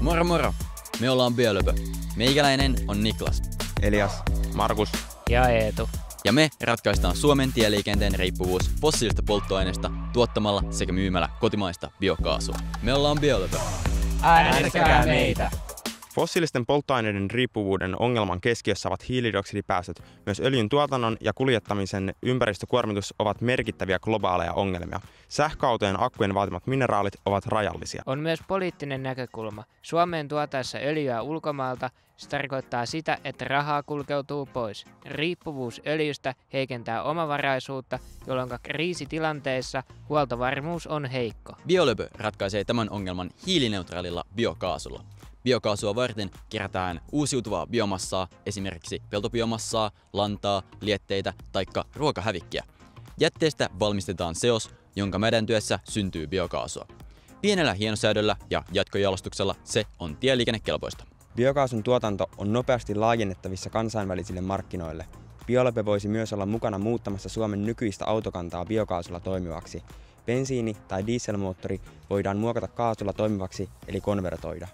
Moro moro! Me ollaan Biolöpö. Meikäläinen on Niklas. Elias, Markus ja Eetu. Ja me ratkaistaan Suomen tieliikenteen riippuvuus fossiilista polttoaineista tuottamalla sekä myymällä kotimaista biokaasua. Me ollaan Biolöpö. Äänestäkää meitä! Fossiilisten polttoaineiden riippuvuuden ongelman keskiössä ovat hiilidioksidipäästöt. Myös öljyn tuotannon ja kuljettamisen ympäristökuormitus ovat merkittäviä globaaleja ongelmia. Sähköautojen akkujen vaatimat mineraalit ovat rajallisia. On myös poliittinen näkökulma. Suomeen tuotaessa öljyä ulkomaalta se tarkoittaa sitä, että rahaa kulkeutuu pois. Riippuvuus öljystä heikentää omavaraisuutta, jolloin kriisitilanteissa huoltovarmuus on heikko. Biolöpö ratkaisee tämän ongelman hiilineutraalilla biokaasulla. Biokaasua varten kerätään uusiutuvaa biomassaa, esimerkiksi peltobiomassaa, lantaa, lietteitä tai ruokahävikkiä. Jätteestä valmistetaan seos, jonka mädäntyessä syntyy biokaasua. Pienellä hienosäädöllä ja jatkojalostuksella se on tieliikennekelpoista. Biokaasun tuotanto on nopeasti laajennettavissa kansainvälisille markkinoille. Biolöpö voisi myös olla mukana muuttamassa Suomen nykyistä autokantaa biokaasulla toimivaksi. Bensiini- tai dieselmoottori voidaan muokata kaasulla toimivaksi eli konvertoida.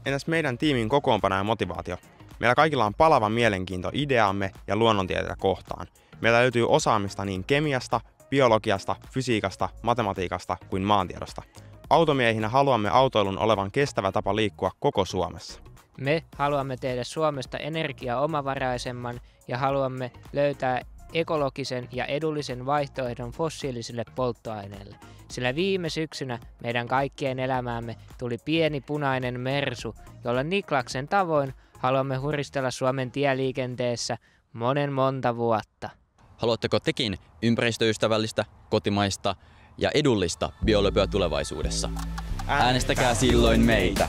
Entäs meidän tiimin kokoonpano ja motivaatio? Meillä kaikilla on palava mielenkiinto ideaamme ja luonnontieteitä kohtaan. Meillä löytyy osaamista niin kemiasta, biologiasta, fysiikasta, matematiikasta kuin maantiedosta. Automiehinä haluamme autoilun olevan kestävä tapa liikkua koko Suomessa. Me haluamme tehdä Suomesta energiaomavaraisemman ja haluamme löytää ekologisen ja edullisen vaihtoehdon fossiilisille polttoaineille. Sillä viime syksynä meidän kaikkien elämäämme tuli pieni punainen Mersu, jolla Niklaksen tavoin haluamme huristella Suomen tieliikenteessä monta vuotta. Haluatteko tekin ympäristöystävällistä, kotimaista ja edullista biolöpöä tulevaisuudessa? Äänestäkää silloin meitä!